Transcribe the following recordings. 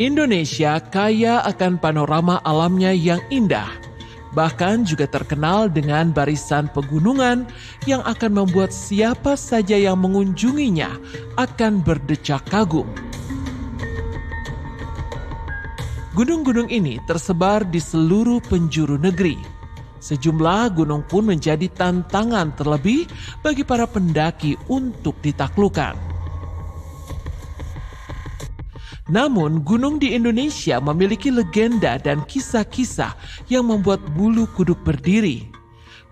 Indonesia kaya akan panorama alamnya yang indah, bahkan juga terkenal dengan barisan pegunungan yang akan membuat siapa saja yang mengunjunginya akan berdecak kagum. Gunung-gunung ini tersebar di seluruh penjuru negeri. Sejumlah gunung pun menjadi tantangan terlebih bagi para pendaki untuk ditaklukkan. Namun, gunung di Indonesia memiliki legenda dan kisah-kisah yang membuat bulu kuduk berdiri.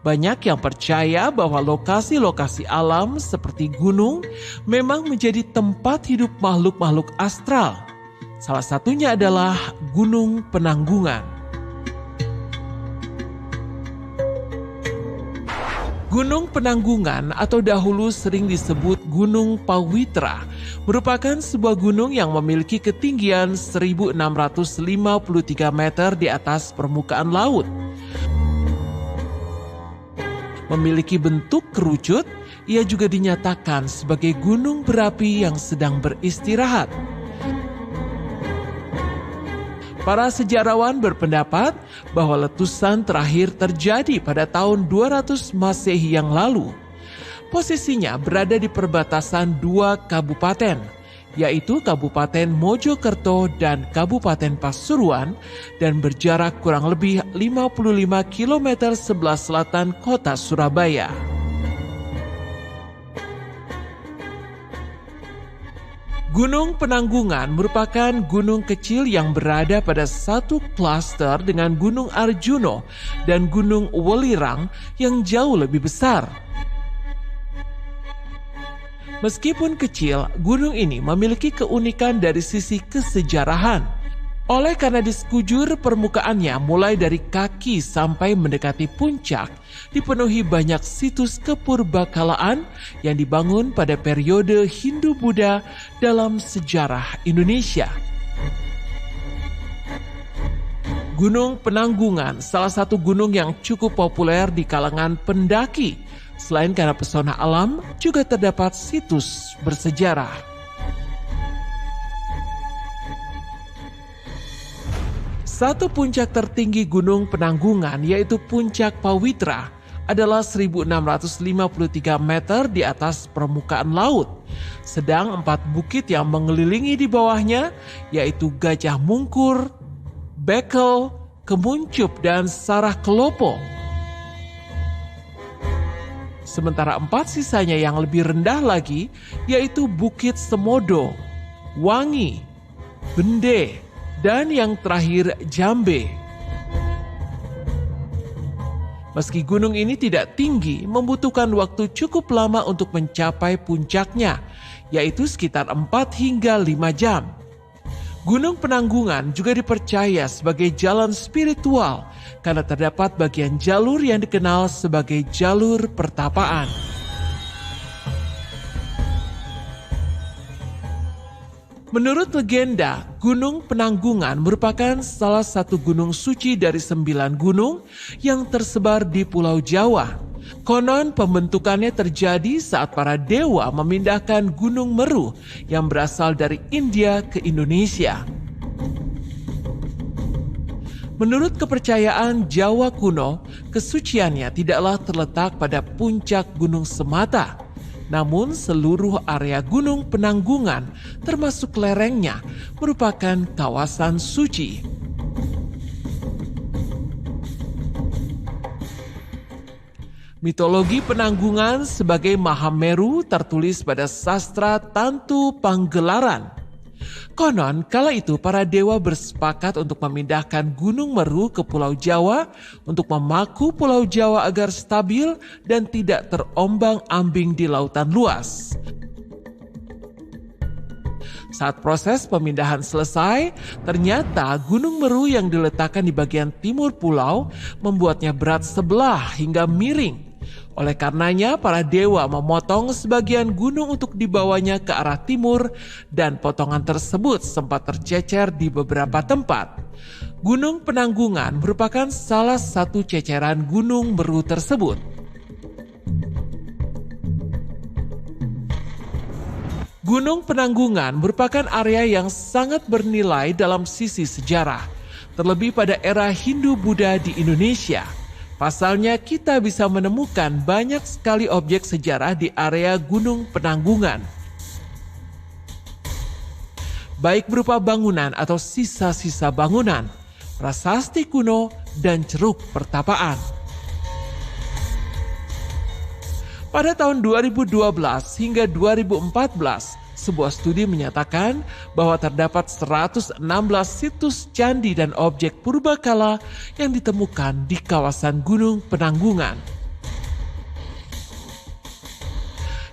Banyak yang percaya bahwa lokasi-lokasi alam seperti gunung memang menjadi tempat hidup makhluk-makhluk astral. Salah satunya adalah Gunung Penanggungan. Gunung Penanggungan atau dahulu sering disebut Gunung Pawitra merupakan sebuah gunung yang memiliki ketinggian 1.653 meter di atas permukaan laut. Memiliki bentuk kerucut, ia juga dinyatakan sebagai gunung berapi yang sedang beristirahat. Para sejarawan berpendapat bahwa letusan terakhir terjadi pada tahun 200 Masehi yang lalu. Posisinya berada di perbatasan dua kabupaten, yaitu Kabupaten Mojokerto dan Kabupaten Pasuruan, dan berjarak kurang lebih 55 km sebelah selatan kota Surabaya. Gunung Penanggungan merupakan gunung kecil yang berada pada satu klaster dengan Gunung Arjuno dan Gunung Welirang yang jauh lebih besar. Meskipun kecil, gunung ini memiliki keunikan dari sisi kesejarahan. Oleh karena di sekujur permukaannya mulai dari kaki sampai mendekati puncak, dipenuhi banyak situs kepurbakalaan yang dibangun pada periode Hindu-Buddha dalam sejarah Indonesia. Gunung Penanggungan salah satu gunung yang cukup populer di kalangan pendaki. Selain karena pesona alam, juga terdapat situs bersejarah. Satu puncak tertinggi Gunung Penanggungan, yaitu Puncak Pawitra, adalah 1.653 meter di atas permukaan laut. Sedang 4 bukit yang mengelilingi di bawahnya, yaitu Gajah Mungkur, Bekel, Kemuncup, dan Sarah Kelopo. Sementara 4 sisanya yang lebih rendah lagi, yaitu Bukit Semodo, Wangi, Bende, dan yang terakhir Jambe. Meski gunung ini tidak tinggi, membutuhkan waktu cukup lama untuk mencapai puncaknya, yaitu sekitar 4 hingga 5 jam. Gunung Penanggungan juga dipercaya sebagai jalan spiritual karena terdapat bagian jalur yang dikenal sebagai jalur pertapaan. Menurut legenda, Gunung Penanggungan merupakan salah satu gunung suci dari 9 gunung yang tersebar di Pulau Jawa. Konon pembentukannya terjadi saat para dewa memindahkan Gunung Meru yang berasal dari India ke Indonesia. Menurut kepercayaan Jawa kuno, kesuciannya tidaklah terletak pada puncak gunung semata, namun seluruh area Gunung Penanggungan, termasuk lerengnya, merupakan kawasan suci. Mitologi Penanggungan sebagai Mahameru tertulis pada sastra Tantu Panggelaran. Konon kala itu para dewa bersepakat untuk memindahkan Gunung Meru ke Pulau Jawa untuk memaku Pulau Jawa agar stabil dan tidak terombang-ambing di lautan luas. Saat proses pemindahan selesai, ternyata Gunung Meru yang diletakkan di bagian timur pulau membuatnya berat sebelah hingga miring. Oleh karenanya, para dewa memotong sebagian gunung untuk dibawanya ke arah timur dan potongan tersebut sempat tercecer di beberapa tempat. Gunung Penanggungan merupakan salah satu ceceran Gunung Meru tersebut. Gunung Penanggungan merupakan area yang sangat bernilai dalam sisi sejarah, terlebih pada era Hindu-Buddha di Indonesia. Pasalnya kita bisa menemukan banyak sekali objek sejarah di area Gunung Penanggungan, baik berupa bangunan atau sisa-sisa bangunan, prasasti kuno, dan ceruk pertapaan. Pada tahun 2012 hingga 2014, sebuah studi menyatakan bahwa terdapat 116 situs candi dan objek purbakala yang ditemukan di kawasan Gunung Penanggungan.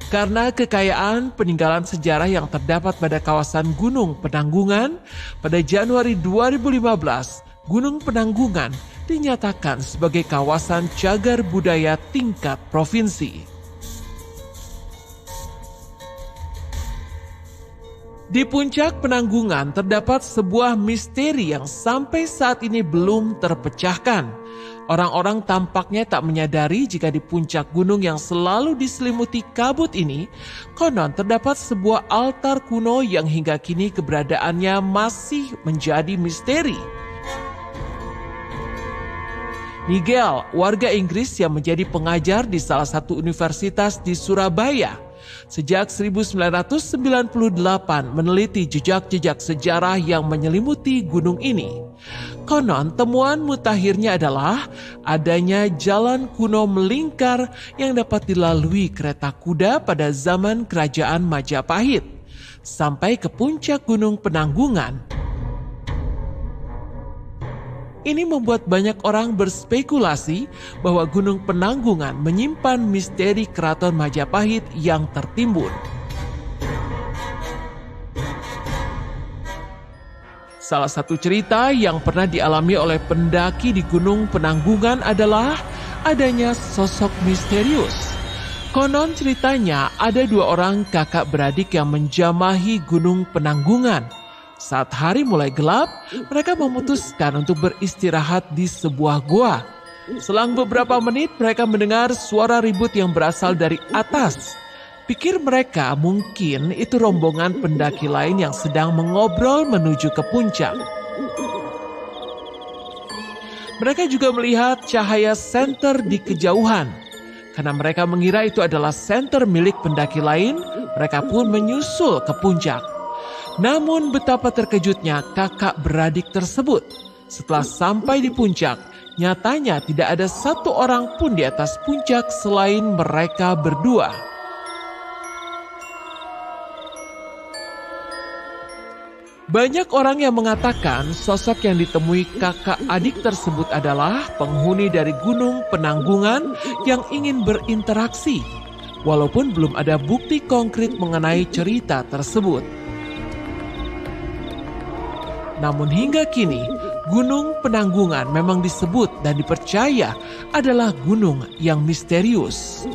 Karena kekayaan peninggalan sejarah yang terdapat pada kawasan Gunung Penanggungan, pada Januari 2015, Gunung Penanggungan dinyatakan sebagai kawasan cagar budaya tingkat provinsi. Di puncak Penanggungan terdapat sebuah misteri yang sampai saat ini belum terpecahkan. Orang-orang tampaknya tak menyadari jika di puncak gunung yang selalu diselimuti kabut ini, konon terdapat sebuah altar kuno yang hingga kini keberadaannya masih menjadi misteri. Nigel, warga Inggris yang menjadi pengajar di salah satu universitas di Surabaya, sejak 1998 meneliti jejak-jejak sejarah yang menyelimuti gunung ini. Konon temuan mutakhirnya adalah adanya jalan kuno melingkar yang dapat dilalui kereta kuda pada zaman Kerajaan Majapahit sampai ke puncak Gunung Penanggungan. Ini membuat banyak orang berspekulasi bahwa Gunung Penanggungan menyimpan misteri Keraton Majapahit yang tertimbun. Salah satu cerita yang pernah dialami oleh pendaki di Gunung Penanggungan adalah adanya sosok misterius. Konon ceritanya ada dua orang kakak beradik yang menjamahi Gunung Penanggungan. Saat hari mulai gelap, mereka memutuskan untuk beristirahat di sebuah gua. Selang beberapa menit, mereka mendengar suara ribut yang berasal dari atas. Pikir mereka mungkin itu rombongan pendaki lain yang sedang mengobrol menuju ke puncak. Mereka juga melihat cahaya senter di kejauhan. Karena mereka mengira itu adalah senter milik pendaki lain, mereka pun menyusul ke puncak. Namun betapa terkejutnya kakak beradik tersebut. Setelah sampai di puncak, nyatanya tidak ada satu orang pun di atas puncak selain mereka berdua. Banyak orang yang mengatakan sosok yang ditemui kakak adik tersebut adalah penghuni dari Gunung Penanggungan yang ingin berinteraksi, walaupun belum ada bukti konkret mengenai cerita tersebut. Namun hingga kini, Gunung Penanggungan memang disebut dan dipercaya adalah gunung yang misterius.